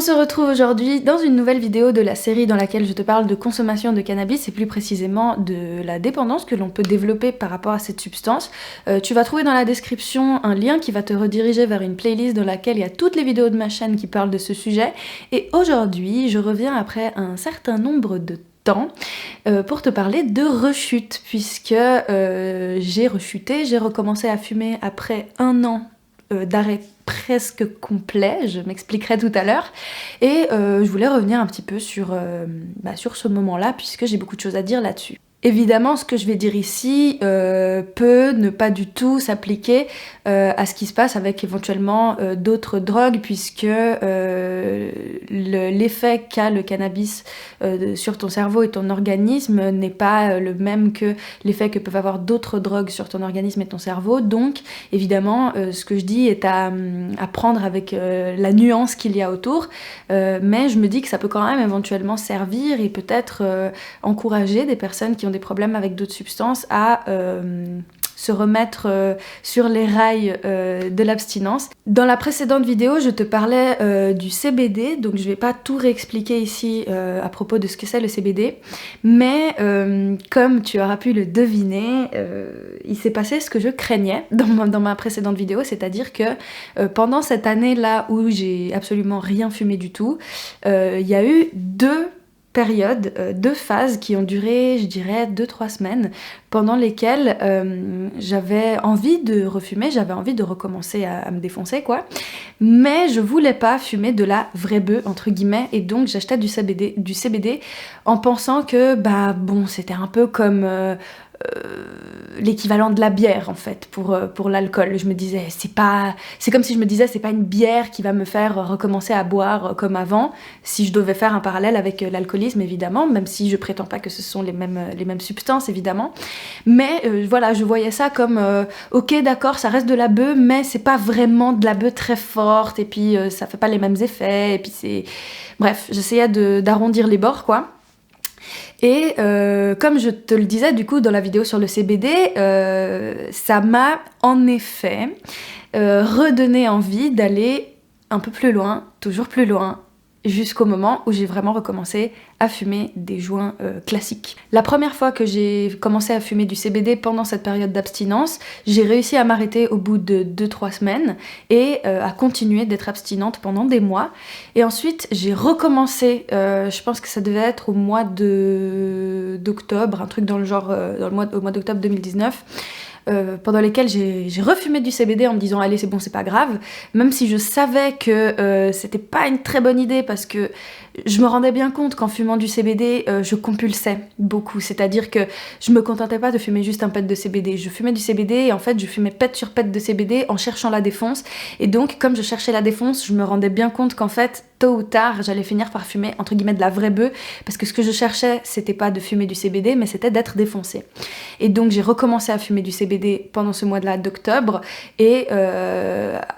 se retrouve aujourd'hui dans une nouvelle vidéo de la série dans laquelle je te parle de consommation de cannabis et plus précisément de la dépendance que l'on peut développer par rapport à cette substance. Tu vas trouver dans la description un lien qui va te rediriger vers une playlist dans laquelle il y a toutes les vidéos de ma chaîne qui parlent de ce sujet. Et aujourd'hui, je reviens après un certain nombre de temps pour te parler de rechute, puisque j'ai rechuté, j'ai recommencé à fumer après un an d'arrêt presque complet, je m'expliquerai tout à l'heure, et je voulais revenir un petit peu sur ce moment-là, puisque j'ai beaucoup de choses à dire là-dessus. Évidemment, ce que je vais dire ici peut ne pas du tout s'appliquer à ce qui se passe avec éventuellement d'autres drogues, puisque l'effet qu'a le cannabis sur ton cerveau et ton organisme n'est pas le même que l'effet que peuvent avoir d'autres drogues sur ton organisme et ton cerveau. Donc, évidemment, ce que je dis est à prendre avec la nuance qu'il y a autour, mais je me dis que ça peut quand même éventuellement servir et peut-être encourager des personnes qui ont des problèmes avec d'autres substances à se remettre sur les rails de l'abstinence. Dans la précédente vidéo, je te parlais du CBD, donc je vais pas tout réexpliquer ici à propos de ce que c'est le CBD, mais comme tu auras pu le deviner, il s'est passé ce que je craignais dans ma précédente vidéo, c'est-à-dire que pendant cette année-là où j'ai absolument rien fumé du tout, il y a eu deux phases qui ont duré, je dirais, 2-3 semaines, pendant lesquelles j'avais envie de refumer, j'avais envie de recommencer à me défoncer, quoi. Mais je voulais pas fumer de la vraie bœuf, entre guillemets, et donc j'achetais du CBD en pensant que, c'était un peu comme l'équivalent de la bière en fait pour l'alcool. Je me disais c'est comme si je me disais c'est pas une bière qui va me faire recommencer à boire comme avant, si je devais faire un parallèle avec l'alcoolisme évidemment, même si je prétends pas que ce sont les mêmes substances évidemment, mais voilà, je voyais ça comme ok d'accord, ça reste de la bœuf, mais c'est pas vraiment de la bœuf très forte, et puis ça fait pas les mêmes effets, et puis c'est... Bref, j'essayais d'arrondir les bords, quoi. Et comme je te le disais du coup dans la vidéo sur le CBD, ça m'a en effet redonné envie d'aller un peu plus loin, toujours plus loin, jusqu'au moment où j'ai vraiment recommencé à fumer des joints classiques. La première fois que j'ai commencé à fumer du CBD pendant cette période d'abstinence, j'ai réussi à m'arrêter au bout de 2-3 semaines et à continuer d'être abstinente pendant des mois. Et ensuite, j'ai recommencé, je pense que ça devait être au mois d'octobre, un truc dans le genre, au mois d'octobre 2019, pendant lesquels j'ai refumé du CBD en me disant allez c'est bon, c'est pas grave, même si je savais que c'était pas une très bonne idée, parce que je me rendais bien compte qu'en fumant du CBD je compulsais beaucoup, c'est-à-dire que je me contentais pas de fumer juste un pet de CBD, je fumais du CBD et en fait je fumais pet sur pet de CBD en cherchant la défonce, et donc comme je cherchais la défonce, je me rendais bien compte qu'en fait tôt ou tard j'allais finir par fumer entre guillemets de la vraie bœuf, parce que ce que je cherchais c'était pas de fumer du CBD mais c'était d'être défoncé. Et donc j'ai recommencé à fumer du CBD pendant ce mois-là d'octobre, et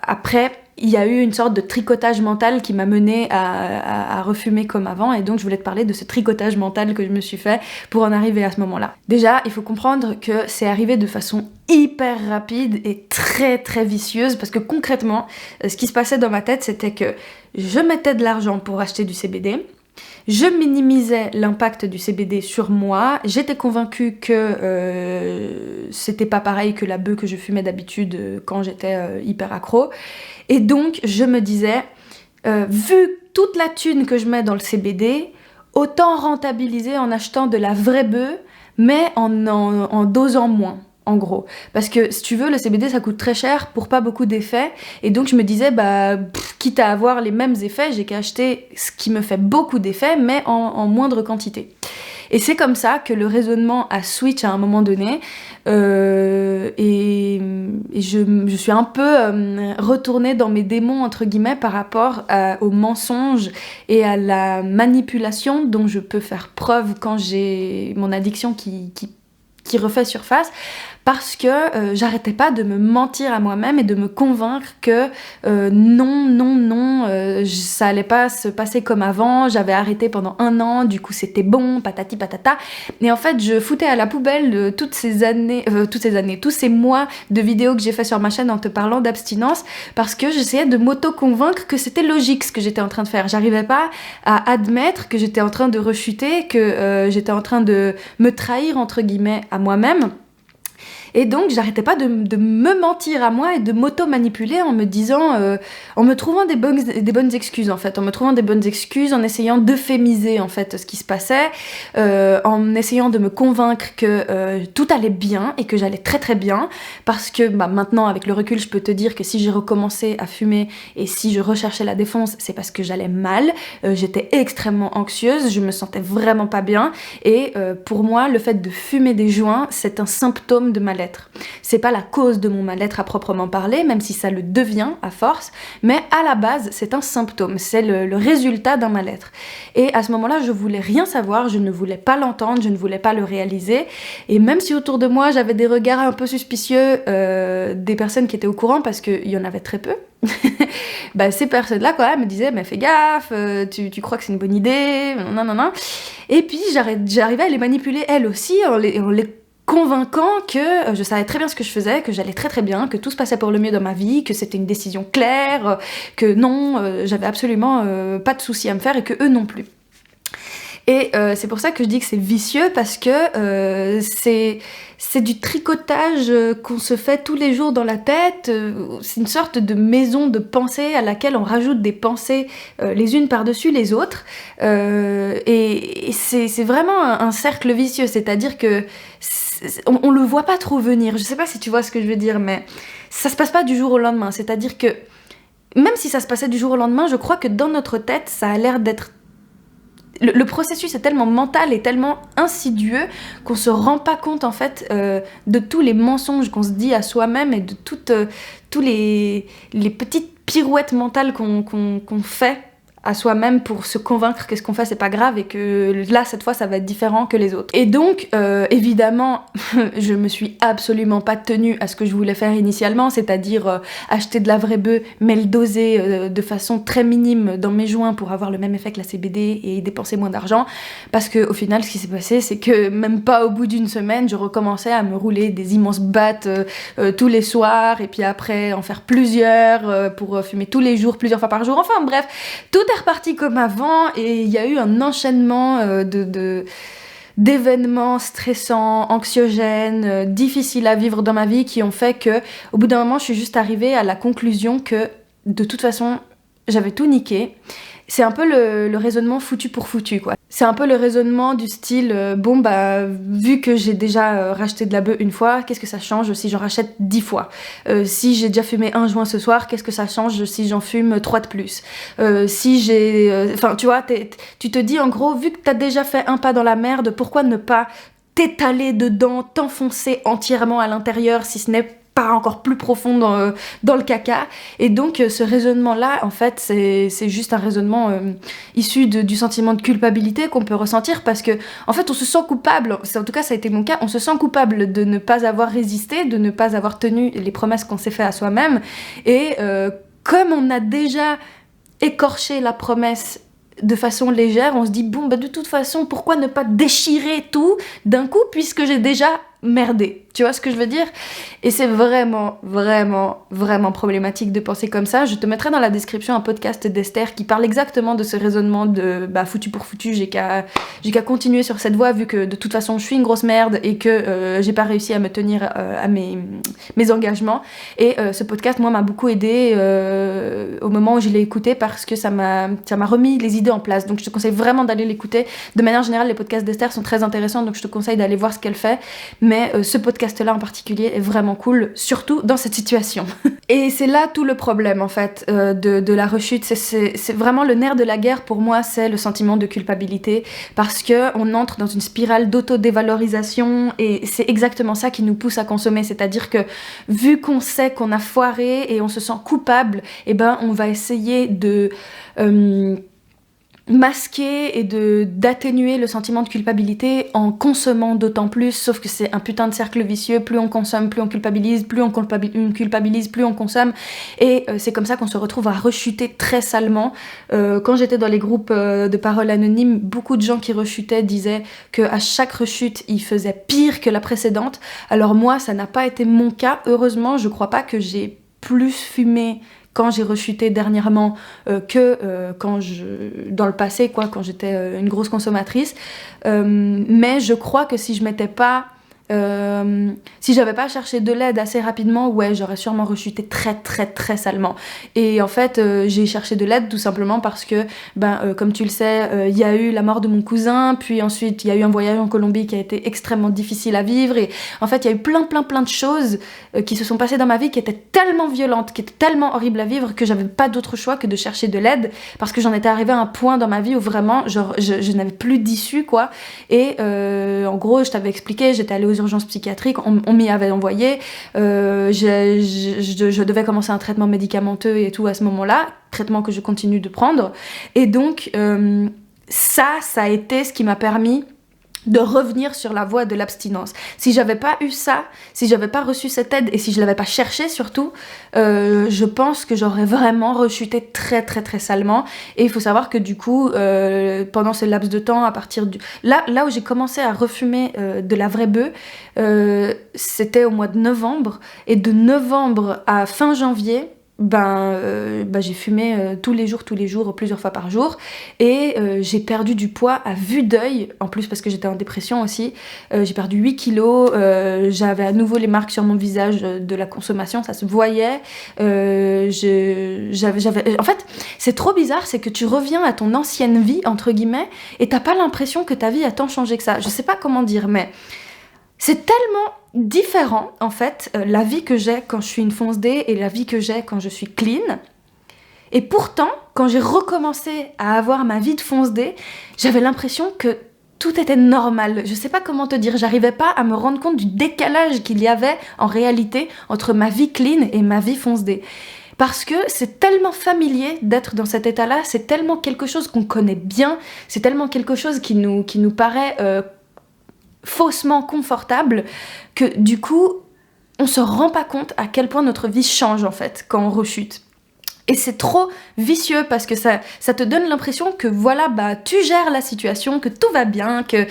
après il y a eu une sorte de tricotage mental qui m'a menée à refumer comme avant, et donc je voulais te parler de ce tricotage mental que je me suis fait pour en arriver à ce moment-là. Déjà, il faut comprendre que c'est arrivé de façon hyper rapide et très très vicieuse, parce que concrètement, ce qui se passait dans ma tête, c'était que je mettais de l'argent pour acheter du CBD, je minimisais l'impact du CBD sur moi, j'étais convaincue que c'était pas pareil que la bœuf que je fumais d'habitude quand j'étais hyper accro, et donc je me disais, vu toute la thune que je mets dans le CBD, autant rentabiliser en achetant de la vraie bœuf, mais en dosant moins. En gros, parce que si tu veux, le CBD ça coûte très cher pour pas beaucoup d'effets, et donc je me disais quitte à avoir les mêmes effets, j'ai qu'à acheter ce qui me fait beaucoup d'effets mais en moindre quantité. Et c'est comme ça que le raisonnement a switch à un moment donné, et je suis un peu retournée dans mes démons entre guillemets par rapport au mensonge et à la manipulation dont je peux faire preuve quand j'ai mon addiction qui refait surface, parce que j'arrêtais pas de me mentir à moi-même et de me convaincre que non, ça allait pas se passer comme avant, j'avais arrêté pendant 1 an, du coup c'était bon, patati patata, et en fait je foutais à la poubelle tous ces mois de vidéos que j'ai fait sur ma chaîne en te parlant d'abstinence, parce que j'essayais de m'auto-convaincre que c'était logique ce que j'étais en train de faire. J'arrivais pas à admettre que j'étais en train de rechuter, que j'étais en train de me trahir entre guillemets à moi-même. Et donc, j'arrêtais pas de me mentir à moi et de m'auto-manipuler en me disant, en me trouvant des bonnes excuses, en fait, en me trouvant des bonnes excuses, en essayant d'euphémiser, en fait, ce qui se passait, en essayant de me convaincre que tout allait bien et que j'allais très très bien, parce que maintenant, avec le recul, je peux te dire que si j'ai recommencé à fumer et si je recherchais la défonce, c'est parce que j'allais mal, j'étais extrêmement anxieuse, je me sentais vraiment pas bien, et pour moi, le fait de fumer des joints, c'est un symptôme de mal-être. C'est pas la cause de mon mal-être à proprement parler, même si ça le devient à force, mais à la base, c'est un symptôme, c'est le résultat d'un mal-être. Et à ce moment-là, je voulais rien savoir, je ne voulais pas l'entendre, je ne voulais pas le réaliser, et même si autour de moi, j'avais des regards un peu suspicieux des personnes qui étaient au courant, parce qu'il y en avait très peu, ces personnes-là, quoi, me disaient, mais fais gaffe, tu crois que c'est une bonne idée, non. Et puis, j'arrivais à les manipuler, elles aussi, en les convaincant que je savais très bien ce que je faisais, que j'allais très très bien, que tout se passait pour le mieux dans ma vie, que c'était une décision claire, que non, j'avais absolument pas de soucis à me faire et que eux non plus. Et c'est pour ça que je dis que c'est vicieux, parce que c'est du tricotage qu'on se fait tous les jours dans la tête, c'est une sorte de maison de pensée à laquelle on rajoute des pensées les unes par-dessus les autres, et c'est vraiment un cercle vicieux, c'est-à-dire que on le voit pas trop venir, je sais pas si tu vois ce que je veux dire, mais ça se passe pas du jour au lendemain, c'est-à-dire que même si ça se passait du jour au lendemain, je crois que dans notre tête, ça a l'air d'être... Le processus est tellement mental et tellement insidieux qu'on se rend pas compte en fait de tous les mensonges qu'on se dit à soi-même et de tous les petites pirouettes mentales qu'on fait à soi-même pour se convaincre que ce qu'on fait c'est pas grave et que là cette fois ça va être différent que les autres. Et donc évidemment je me suis absolument pas tenue à ce que je voulais faire initialement, c'est-à-dire acheter de la vraie bœuf mais le doser de façon très minime dans mes joints pour avoir le même effet que la CBD et dépenser moins d'argent, parce que au final ce qui s'est passé c'est que même pas au bout d'une semaine je recommençais à me rouler des immenses battes tous les soirs et puis après en faire plusieurs pour fumer tous les jours, plusieurs fois par jour, enfin bref, tout est reparti comme avant et il y a eu un enchaînement d'événements stressants, anxiogènes, difficiles à vivre dans ma vie qui ont fait que au bout d'un moment je suis juste arrivée à la conclusion que de toute façon j'avais tout niqué. C'est un peu le raisonnement foutu pour foutu, quoi. C'est un peu le raisonnement du style vu que j'ai déjà racheté de la bœuf une fois, qu'est-ce que ça change si j'en rachète 10 fois? Si j'ai déjà fumé un joint ce soir, qu'est-ce que ça change si j'en fume 3 de plus? Si j'ai... Enfin, tu vois, tu te dis en gros, vu que t'as déjà fait un pas dans la merde, pourquoi ne pas t'étaler dedans, t'enfoncer entièrement à l'intérieur, si ce n'est pas encore plus profond dans le caca. Et donc ce raisonnement-là, en fait, c'est juste un raisonnement issu du sentiment de culpabilité qu'on peut ressentir, parce que en fait on se sent coupable, en tout cas ça a été mon cas, on se sent coupable de ne pas avoir résisté, de ne pas avoir tenu les promesses qu'on s'est fait à soi-même, et comme on a déjà écorché la promesse de façon légère, on se dit de toute façon pourquoi ne pas déchirer tout d'un coup puisque j'ai déjà merdé, tu vois ce que je veux dire? Et c'est vraiment, vraiment, vraiment problématique de penser comme ça. Je te mettrai dans la description un podcast d'Esther qui parle exactement de ce raisonnement de foutu pour foutu, j'ai qu'à continuer sur cette voie vu que de toute façon je suis une grosse merde et que j'ai pas réussi à me tenir à mes engagements. Et ce podcast, moi, m'a beaucoup aidé au moment où je l'ai écouté, parce que ça m'a remis les idées en place. Donc je te conseille vraiment d'aller l'écouter. De manière générale, les podcasts d'Esther sont très intéressants, donc je te conseille d'aller voir ce qu'elle fait. Mais ce podcast-là en particulier est vraiment cool, surtout dans cette situation. Et c'est là tout le problème en fait de la rechute. C'est vraiment le nerf de la guerre pour moi, c'est le sentiment de culpabilité, parce que on entre dans une spirale d'auto-dévalorisation et c'est exactement ça qui nous pousse à consommer. C'est-à-dire que vu qu'on sait qu'on a foiré et on se sent coupable, on va essayer masquer et d'atténuer le sentiment de culpabilité en consommant d'autant plus, sauf que c'est un putain de cercle vicieux, plus on consomme, plus on culpabilise, plus on culpabilise, plus on consomme, et c'est comme ça qu'on se retrouve à rechuter très salement. Quand j'étais dans les groupes de parole anonyme, beaucoup de gens qui rechutaient disaient qu'à chaque rechute, ils faisaient pire que la précédente. Alors moi, ça n'a pas été mon cas, heureusement, je crois pas que j'ai plus fumé quand j'ai rechuté dernièrement que dans le passé, quoi, quand j'étais une grosse consommatrice. Mais je crois que si je m'étais pas... si j'avais pas cherché de l'aide assez rapidement, ouais, j'aurais sûrement rechuté très très très salement. Et en fait, j'ai cherché de l'aide tout simplement parce que, comme tu le sais, il y a eu la mort de mon cousin, puis ensuite il y a eu un voyage en Colombie qui a été extrêmement difficile à vivre, et en fait il y a eu plein de choses qui se sont passées dans ma vie qui étaient tellement violentes, qui étaient tellement horribles à vivre que j'avais pas d'autre choix que de chercher de l'aide, parce que j'en étais arrivée à un point dans ma vie où vraiment je n'avais plus d'issue, quoi. Et en gros, je t'avais expliqué, j'étais allée aux urgences psychiatriques, on m'y avait envoyé, je devais commencer un traitement médicamenteux et tout à ce moment-là, traitement que je continue de prendre, et donc ça a été ce qui m'a permis de revenir sur la voie de l'abstinence. Si j'avais pas eu ça, si j'avais pas reçu cette aide, et si je l'avais pas cherché surtout, je pense que j'aurais vraiment rechuté très très très salement. Et il faut savoir que du coup, pendant ce laps de temps, à partir du... Là où j'ai commencé à refumer de la vraie bœuf, c'était au mois de novembre, et de novembre à fin janvier, j'ai fumé tous les jours, plusieurs fois par jour, et j'ai perdu du poids à vue d'œil, en plus parce que j'étais en dépression aussi. J'ai perdu 8 kilos, j'avais à nouveau les marques sur mon visage de la consommation, ça se voyait. En fait, c'est trop bizarre, c'est que tu reviens à ton ancienne vie, entre guillemets, et t'as pas l'impression que ta vie a tant changé que ça. Je sais pas comment dire, mais c'est tellement différent, en fait, la vie que j'ai quand je suis une fonce D et la vie que j'ai quand je suis clean. Et pourtant, quand j'ai recommencé à avoir ma vie de fonce D, j'avais l'impression que tout était normal. Je sais pas comment te dire, j'arrivais pas à me rendre compte du décalage qu'il y avait en réalité entre ma vie clean et ma vie fonce D. Parce que c'est tellement familier d'être dans cet état-là, c'est tellement quelque chose qu'on connaît bien, c'est tellement quelque chose qui nous paraît... faussement confortable, que du coup on se rend pas compte à quel point notre vie change en fait quand on rechute. Et c'est trop vicieux parce que ça te donne l'impression que voilà, tu gères la situation, que tout va bien, que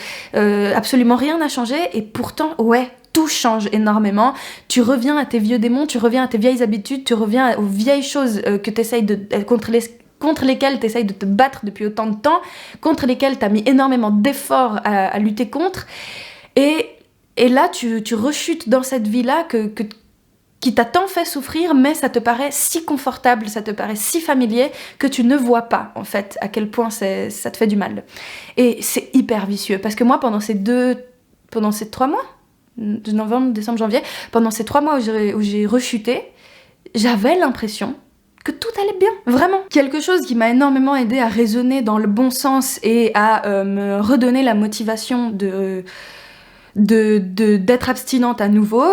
absolument rien n'a changé, et pourtant ouais, tout change énormément. Tu reviens à tes vieux démons, tu reviens à tes vieilles habitudes, tu reviens aux vieilles choses que t'essayes contre lesquelles tu essayes de te battre depuis autant de temps, contre lesquelles tu as mis énormément d'efforts à lutter contre. Et là, tu rechutes dans cette vie-là qui t'a tant fait souffrir, mais ça te paraît si confortable, ça te paraît si familier, que tu ne vois pas, en fait, à quel point ça te fait du mal. Et c'est hyper vicieux, parce que moi, pendant ces 3 mois, de novembre, décembre, janvier, pendant ces 3 mois où j'ai rechuté, j'avais l'impression que tout allait bien, vraiment. Quelque chose qui m'a énormément aidé à raisonner dans le bon sens et à me redonner la motivation d'être abstinente à nouveau,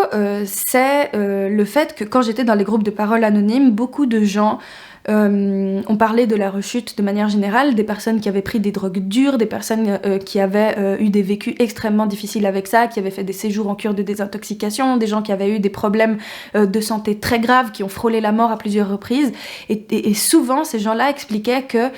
c'est le fait que quand j'étais dans les groupes de parole anonymes, beaucoup de gens ont parlé de la rechute de manière générale, des personnes qui avaient pris des drogues dures, des personnes qui avaient eu des vécus extrêmement difficiles avec ça, qui avaient fait des séjours en cure de désintoxication, des gens qui avaient eu des problèmes de santé très graves, qui ont frôlé la mort à plusieurs reprises, et souvent ces gens-là expliquaient que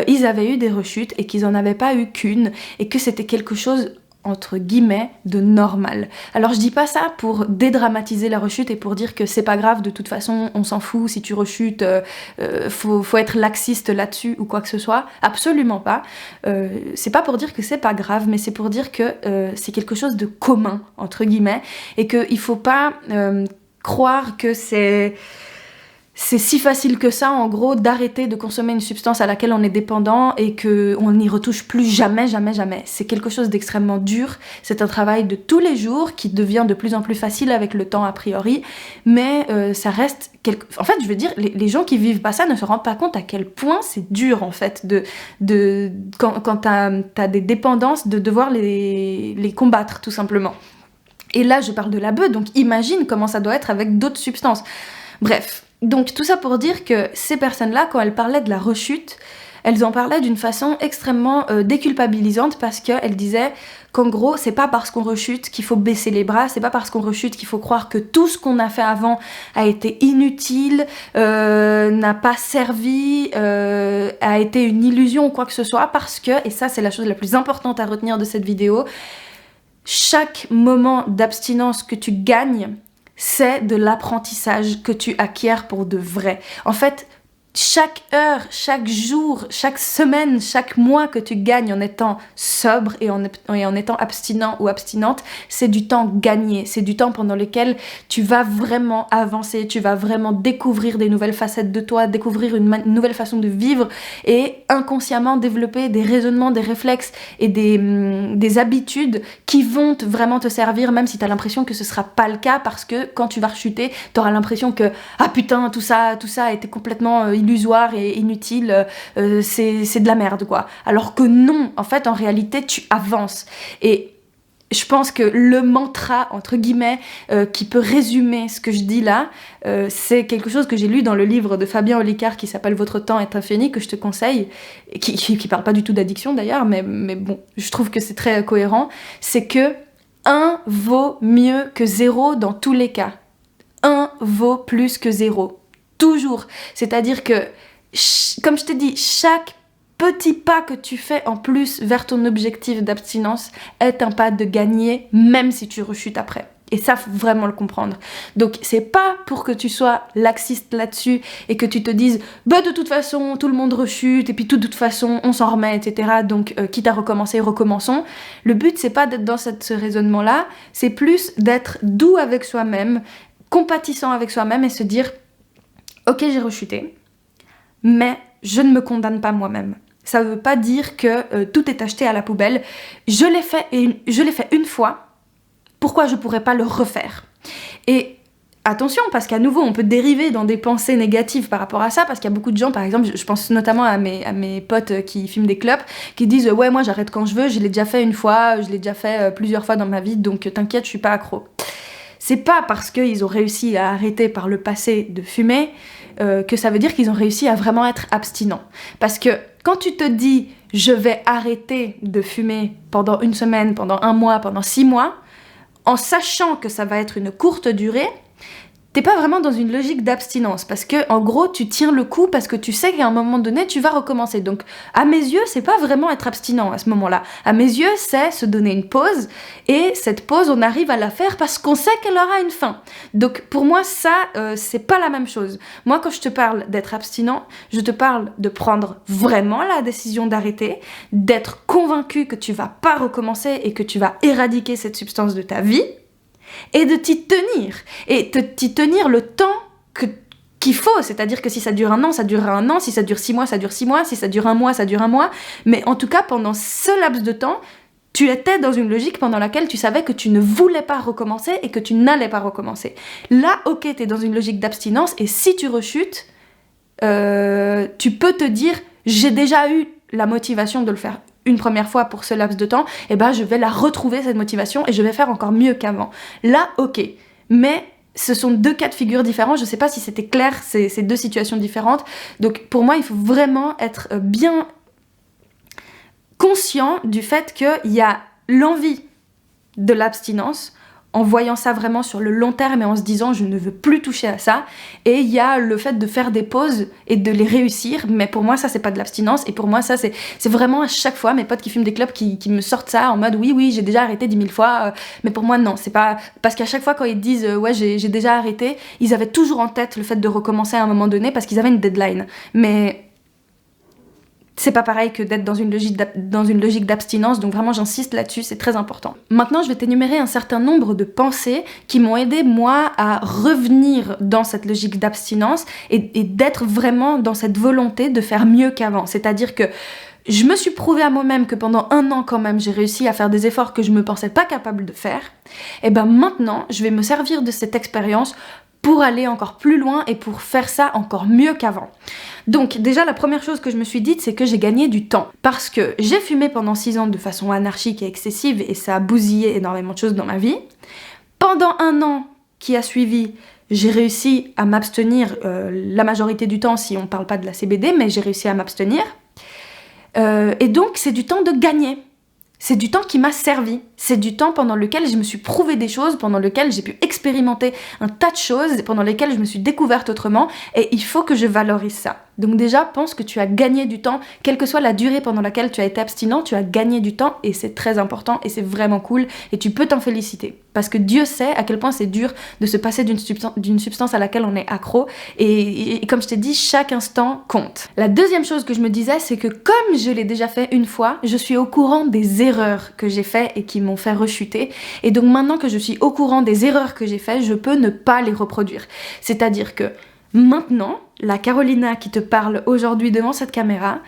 ils avaient eu des rechutes et qu'ils en avaient pas eu qu'une, et que c'était quelque chose entre guillemets de normal. Alors je dis pas ça pour dédramatiser la rechute et pour dire que c'est pas grave, de toute façon on s'en fout, si tu rechutes faut être laxiste là-dessus ou quoi que ce soit, absolument pas. C'est pas pour dire que c'est pas grave, mais c'est pour dire que c'est quelque chose de commun entre guillemets, et qu'il faut pas croire que c'est si facile que ça, en gros, d'arrêter de consommer une substance à laquelle on est dépendant et qu'on n'y retouche plus jamais, jamais, jamais. C'est quelque chose d'extrêmement dur, c'est un travail de tous les jours qui devient de plus en plus facile avec le temps a priori, mais ça reste... En fait, je veux dire, les gens qui vivent pas ça ne se rendent pas compte à quel point c'est dur, en fait, quand t'as des dépendances, de devoir les combattre, tout simplement. Et là, je parle de la beuh, donc imagine comment ça doit être avec d'autres substances. Bref. Donc tout ça pour dire que ces personnes-là, quand elles parlaient de la rechute, elles en parlaient d'une façon extrêmement déculpabilisante parce qu'elles disaient qu'en gros, c'est pas parce qu'on rechute qu'il faut baisser les bras, c'est pas parce qu'on rechute qu'il faut croire que tout ce qu'on a fait avant a été inutile, n'a pas servi, a été une illusion ou quoi que ce soit, parce que, et ça c'est la chose la plus importante à retenir de cette vidéo, chaque moment d'abstinence que tu gagnes, c'est de l'apprentissage que tu acquiers pour de vrai. En fait, chaque heure, chaque jour, chaque semaine, chaque mois que tu gagnes en étant sobre et en étant abstinent ou abstinente, c'est du temps gagné, c'est du temps pendant lequel tu vas vraiment avancer, tu vas vraiment découvrir des nouvelles facettes de toi, découvrir une nouvelle façon de vivre et inconsciemment développer des raisonnements, des réflexes et des habitudes qui vont vraiment te servir, même si tu as l'impression que ce sera pas le cas, parce que quand tu vas rechuter, tu auras l'impression que « Ah putain, tout ça a été complètement illusoire et inutile, c'est de la merde quoi. » Alors que non, en fait en réalité tu avances. Et je pense que le mantra entre guillemets qui peut résumer ce que je dis là, c'est quelque chose que j'ai lu dans le livre de Fabien Olicard qui s'appelle Votre temps est infini, que je te conseille, qui parle pas du tout d'addiction d'ailleurs, mais bon, je trouve que c'est très cohérent. C'est que 1 vaut mieux que 0 dans tous les cas. 1 vaut plus que 0. Toujours. C'est-à-dire que, comme je t'ai dit, chaque petit pas que tu fais en plus vers ton objectif d'abstinence est un pas de gagner, même si tu rechutes après. Et ça, faut vraiment le comprendre. Donc, c'est pas pour que tu sois laxiste là-dessus et que tu te dises « Bah, de toute façon, tout le monde rechute, et puis de toute façon, on s'en remet, etc. Donc, quitte à recommencer, recommençons. » Le but, c'est pas d'être dans ce raisonnement-là, c'est plus d'être doux avec soi-même, compatissant avec soi-même et se dire « Ok, j'ai rechuté, mais je ne me condamne pas moi-même. » Ça veut pas dire que tout est acheté à la poubelle. Je l'ai fait une fois, pourquoi je pourrais pas le refaire? Et attention, parce qu'à nouveau, on peut dériver dans des pensées négatives par rapport à ça, parce qu'il y a beaucoup de gens, par exemple, je pense notamment à mes potes qui filment des clubs, qui disent « Ouais, moi j'arrête quand je veux, je l'ai déjà fait une fois, je l'ai déjà fait plusieurs fois dans ma vie, donc t'inquiète, je suis pas accro. » C'est pas parce qu'ils ont réussi à arrêter par le passé de fumer que ça veut dire qu'ils ont réussi à vraiment être abstinents. Parce que quand tu te dis « Je vais arrêter de fumer pendant 1 semaine, pendant 1 mois, pendant 6 mois », en sachant que ça va être une courte durée, t'es pas vraiment dans une logique d'abstinence, parce que en gros tu tiens le coup parce que tu sais qu'à un moment donné tu vas recommencer. Donc à mes yeux c'est pas vraiment être abstinent à ce moment-là. À mes yeux c'est se donner une pause, et cette pause on arrive à la faire parce qu'on sait qu'elle aura une fin. Donc pour moi ça c'est pas la même chose. Moi quand je te parle d'être abstinent, je te parle de prendre vraiment la décision d'arrêter, d'être convaincu que tu vas pas recommencer et que tu vas éradiquer cette substance de ta vie, et de t'y tenir, et de t'y tenir le temps qu'il faut, c'est-à-dire que si ça dure 1 an, ça durera 1 an, si ça dure 6 mois, ça dure 6 mois, si ça dure 1 mois, ça dure 1 mois, mais en tout cas, pendant ce laps de temps, tu étais dans une logique pendant laquelle tu savais que tu ne voulais pas recommencer et que tu n'allais pas recommencer. Là, ok, t'es dans une logique d'abstinence, et si tu rechutes, tu peux te dire, j'ai déjà eu la motivation de le faire une première fois pour ce laps de temps, et ben je vais la retrouver cette motivation et je vais faire encore mieux qu'avant. Là, ok, mais ce sont 2 cas de figure différents, je sais pas si c'était clair, c'est 2 situations différentes, donc pour moi il faut vraiment être bien conscient du fait qu'il y a l'envie de l'abstinence, en voyant ça vraiment sur le long terme et en se disant je ne veux plus toucher à ça, et il y a le fait de faire des pauses et de les réussir, mais pour moi ça c'est pas de l'abstinence, et pour moi ça c'est vraiment à chaque fois mes potes qui fument des clopes qui me sortent ça en mode oui j'ai déjà arrêté 10 000 fois, mais pour moi non, c'est pas, parce qu'à chaque fois quand ils disent ouais j'ai déjà arrêté, ils avaient toujours en tête le fait de recommencer à un moment donné parce qu'ils avaient une deadline, mais c'est pas pareil que d'être dans une logique d'abstinence, donc vraiment j'insiste là-dessus, c'est très important. Maintenant, je vais t'énumérer un certain nombre de pensées qui m'ont aidé moi à revenir dans cette logique d'abstinence et d'être vraiment dans cette volonté de faire mieux qu'avant. C'est-à-dire que je me suis prouvé à moi-même que pendant 1 an quand même, j'ai réussi à faire des efforts que je me pensais pas capable de faire. Et ben maintenant, je vais me servir de cette expérience pour aller encore plus loin et pour faire ça encore mieux qu'avant. Donc déjà la première chose que je me suis dite, c'est que j'ai gagné du temps, parce que j'ai fumé pendant 6 ans de façon anarchique et excessive et ça a bousillé énormément de choses dans ma vie. Pendant 1 an qui a suivi, j'ai réussi à m'abstenir la majorité du temps, si on parle pas de la CBD, mais j'ai réussi à m'abstenir. Et donc c'est du temps de gagner. C'est du temps qui m'a servi. C'est du temps pendant lequel je me suis prouvé des choses, pendant lequel j'ai pu expérimenter un tas de choses, pendant lesquelles je me suis découverte autrement, et il faut que je valorise ça. Donc déjà, pense que tu as gagné du temps, quelle que soit la durée pendant laquelle tu as été abstinent, tu as gagné du temps, et c'est très important, et c'est vraiment cool, et tu peux t'en féliciter. Parce que Dieu sait à quel point c'est dur de se passer d'une substance à laquelle on est accro, et comme je t'ai dit, chaque instant compte. La deuxième chose que je me disais, c'est que comme je l'ai déjà fait une fois, je suis au courant des erreurs que j'ai fait et qui m'ont fait rechuter, et donc maintenant que je suis au courant des erreurs que j'ai fait, je peux ne pas les reproduire. C'est-à-dire que maintenant, la Carolina qui te parle aujourd'hui devant cette caméra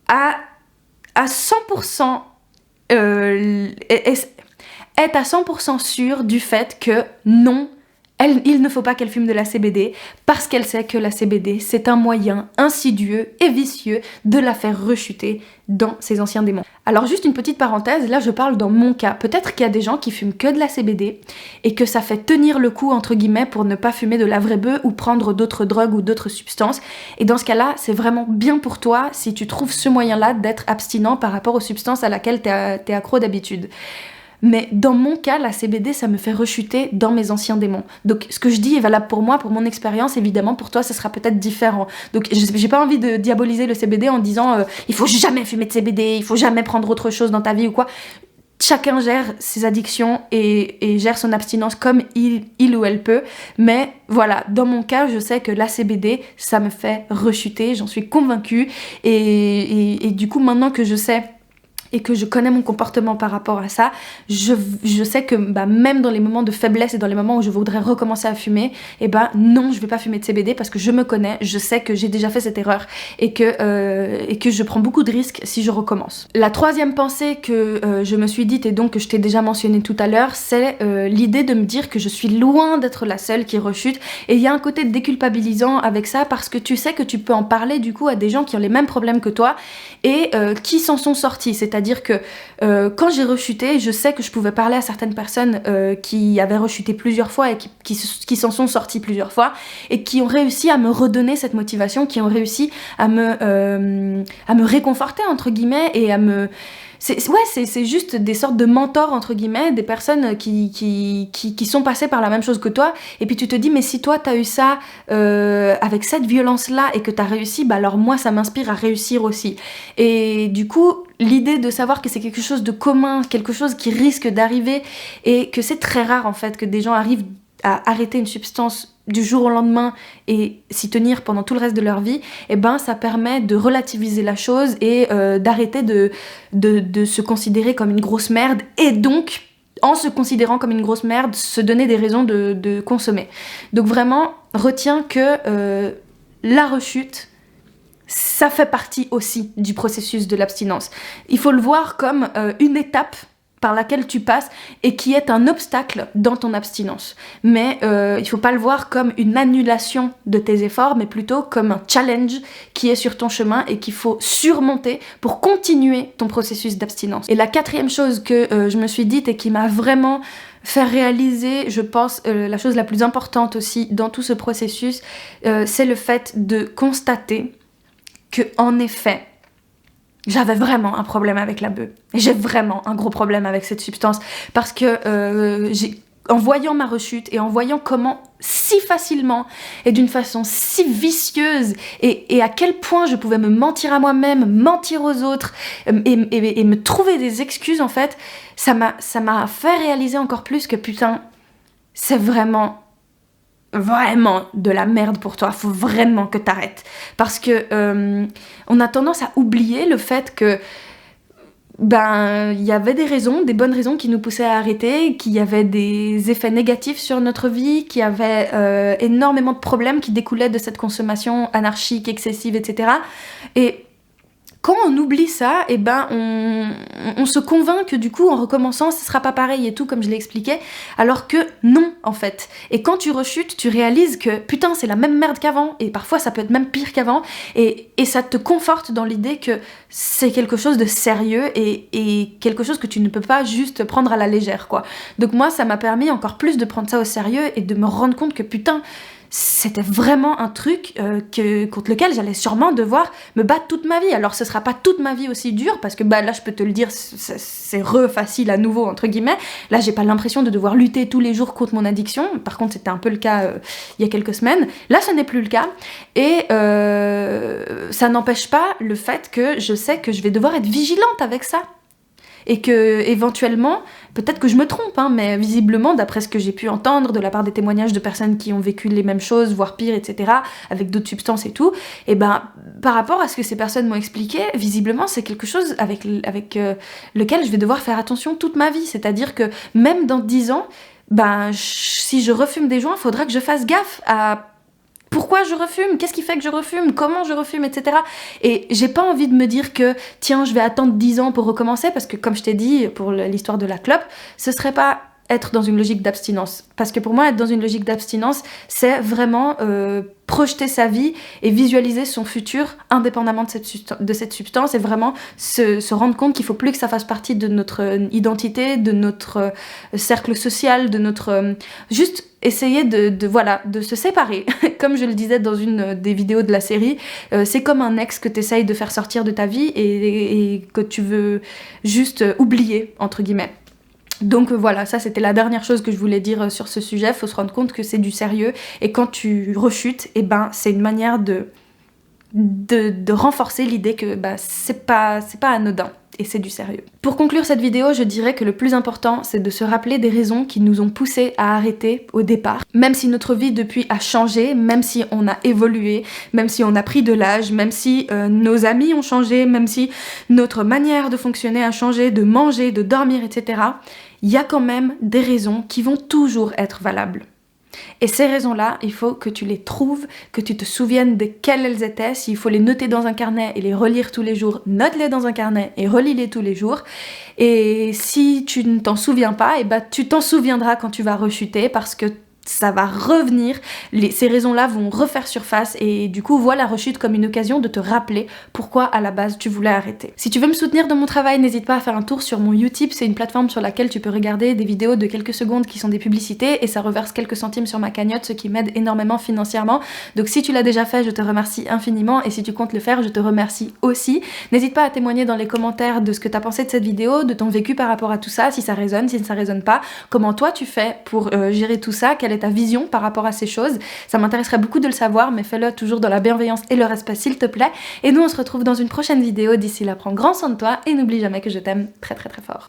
est à 100% sûre du fait que non, il ne faut pas qu'elle fume de la CBD parce qu'elle sait que la CBD, c'est un moyen insidieux et vicieux de la faire rechuter dans ses anciens démons. Alors juste une petite parenthèse, là je parle dans mon cas. Peut-être qu'il y a des gens qui fument que de la CBD et que ça fait tenir le coup entre guillemets pour ne pas fumer de la vraie bœuf ou prendre d'autres drogues ou d'autres substances. Et dans ce cas-là, c'est vraiment bien pour toi si tu trouves ce moyen-là d'être abstinent par rapport aux substances à laquelle t'es accro d'habitude. Mais dans mon cas, la CBD, ça me fait rechuter dans mes anciens démons. Donc ce que je dis est valable pour moi, pour mon expérience, évidemment, pour toi, ça sera peut-être différent. Donc j'ai pas envie de diaboliser le CBD en disant il faut jamais fumer de CBD, il faut jamais prendre autre chose dans ta vie ou quoi. Chacun gère ses addictions et gère son abstinence comme il ou elle peut. Mais voilà, dans mon cas, je sais que la CBD, ça me fait rechuter, j'en suis convaincue. Et du coup, maintenant que je sais et que je connais mon comportement par rapport à ça, je sais que même dans les moments de faiblesse et dans les moments où je voudrais recommencer à fumer, non, je vais pas fumer de CBD parce que je me connais, je sais que j'ai déjà fait cette erreur et que je prends beaucoup de risques si je recommence. La troisième pensée que je me suis dite et donc que je t'ai déjà mentionné tout à l'heure, c'est l'idée de me dire que je suis loin d'être la seule qui rechute, et il y a un côté déculpabilisant avec ça parce que tu sais que tu peux en parler du coup à des gens qui ont les mêmes problèmes que toi et qui s'en sont sortis. C'est-à-dire que quand j'ai rechuté, je sais que je pouvais parler à certaines personnes qui avaient rechuté plusieurs fois et qui s'en sont sorties plusieurs fois et qui ont réussi à me redonner cette motivation, qui ont réussi à me réconforter entre guillemets et à me... C'est juste des sortes de mentors entre guillemets, des personnes qui sont passées par la même chose que toi, et puis tu te dis mais si toi t'as eu ça avec cette violence là et que t'as réussi, alors moi ça m'inspire à réussir aussi. Et du coup l'idée de savoir que c'est quelque chose de commun, quelque chose qui risque d'arriver et que c'est très rare en fait que des gens arrivent à arrêter une substance du jour au lendemain et s'y tenir pendant tout le reste de leur vie, ça permet de relativiser la chose et d'arrêter de se considérer comme une grosse merde et donc, en se considérant comme une grosse merde, se donner des raisons de consommer. Donc vraiment, retiens que la rechute, ça fait partie aussi du processus de l'abstinence. Il faut le voir comme une étape par laquelle tu passes et qui est un obstacle dans ton abstinence. Mais il faut pas le voir comme une annulation de tes efforts, mais plutôt comme un challenge qui est sur ton chemin et qu'il faut surmonter pour continuer ton processus d'abstinence. Et la quatrième chose que je me suis dite et qui m'a vraiment fait réaliser, je pense, la chose la plus importante aussi dans tout ce processus, c'est le fait de constater que, en effet, j'avais vraiment un problème avec la bœuf. Et j'ai vraiment un gros problème avec cette substance. Parce que en voyant ma rechute et en voyant comment si facilement et d'une façon si vicieuse et à quel point je pouvais me mentir à moi-même, mentir aux autres et me trouver des excuses en fait, ça m'a fait réaliser encore plus que putain, c'est vraiment de la merde pour toi, faut vraiment que t'arrêtes. Parce que on a tendance à oublier le fait que il y avait des raisons, des bonnes raisons qui nous poussaient à arrêter, qu'il y avait des effets négatifs sur notre vie, qu'il y avait énormément de problèmes qui découlaient de cette consommation anarchique, excessive, etc. Et quand on oublie ça, on se convainc que du coup, en recommençant, ce sera pas pareil et tout, comme je l'ai expliqué, alors que non, en fait. Et quand tu rechutes, tu réalises que putain, c'est la même merde qu'avant, et parfois ça peut être même pire qu'avant, et ça te conforte dans l'idée que c'est quelque chose de sérieux et quelque chose que tu ne peux pas juste prendre à la légère, quoi. Donc moi, ça m'a permis encore plus de prendre ça au sérieux et de me rendre compte que putain, c'était vraiment un truc contre lequel j'allais sûrement devoir me battre toute ma vie. Alors ce sera pas toute ma vie aussi dure, parce que là je peux te le dire, c'est facile à nouveau entre guillemets. Là j'ai pas l'impression de devoir lutter tous les jours contre mon addiction. Par contre c'était un peu le cas il y a quelques semaines. Là ce n'est plus le cas, et ça n'empêche pas le fait que je sais que je vais devoir être vigilante avec ça. Et que, éventuellement, peut-être que je me trompe, hein, mais visiblement, d'après ce que j'ai pu entendre de la part des témoignages de personnes qui ont vécu les mêmes choses, voire pire, etc., avec d'autres substances et tout, et par rapport à ce que ces personnes m'ont expliqué, visiblement, c'est quelque chose avec lequel je vais devoir faire attention toute ma vie. C'est-à-dire que même dans 10 ans, si je refume des joints, il faudra que je fasse gaffe à pourquoi je refume, qu'est-ce qui fait que je refume, comment je refume, etc. Et j'ai pas envie de me dire que, tiens, je vais attendre 10 ans pour recommencer, parce que comme je t'ai dit, pour l'histoire de la clope, ce serait pas être dans une logique d'abstinence. Parce que pour moi, être dans une logique d'abstinence, c'est vraiment projeter sa vie et visualiser son futur indépendamment de cette substance, et vraiment se rendre compte qu'il faut plus que ça fasse partie de notre identité, de notre cercle social, de notre... juste essayer de se séparer. Comme je le disais dans une des vidéos de la série, c'est comme un ex que tu essayes de faire sortir de ta vie et que tu veux juste oublier, entre guillemets. Donc voilà, ça c'était la dernière chose que je voulais dire sur ce sujet. Faut se rendre compte que c'est du sérieux, et quand tu rechutes, c'est une manière de renforcer l'idée que c'est pas anodin, et c'est du sérieux. Pour conclure cette vidéo, je dirais que le plus important, c'est de se rappeler des raisons qui nous ont poussés à arrêter au départ. Même si notre vie depuis a changé, même si on a évolué, même si on a pris de l'âge, même si nos amis ont changé, même si notre manière de fonctionner a changé, de manger, de dormir, etc., il y a quand même des raisons qui vont toujours être valables. Et ces raisons-là, il faut que tu les trouves, que tu te souviennes de quelles elles étaient. S'il faut les noter dans un carnet et les relire tous les jours, note-les dans un carnet et relis-les tous les jours. Et si tu ne t'en souviens pas, tu t'en souviendras quand tu vas rechuter, parce que ça va revenir, ces raisons-là vont refaire surface, et du coup, vois la rechute comme une occasion de te rappeler pourquoi à la base tu voulais arrêter. Si tu veux me soutenir dans mon travail, n'hésite pas à faire un tour sur mon Utip, c'est une plateforme sur laquelle tu peux regarder des vidéos de quelques secondes qui sont des publicités, et ça reverse quelques centimes sur ma cagnotte, ce qui m'aide énormément financièrement. Donc si tu l'as déjà fait, je te remercie infiniment, et si tu comptes le faire, je te remercie aussi. N'hésite pas à témoigner dans les commentaires de ce que t'as pensé de cette vidéo, de ton vécu par rapport à tout ça, si ça résonne, si ça résonne pas, comment toi tu fais pour gérer tout ça, quelle est ta vision par rapport à ces choses. Ça m'intéresserait beaucoup de le savoir, mais fais-le toujours dans la bienveillance et le respect, s'il te plaît. Et nous, on se retrouve dans une prochaine vidéo. D'ici là, prends grand soin de toi, et n'oublie jamais que je t'aime très très très fort.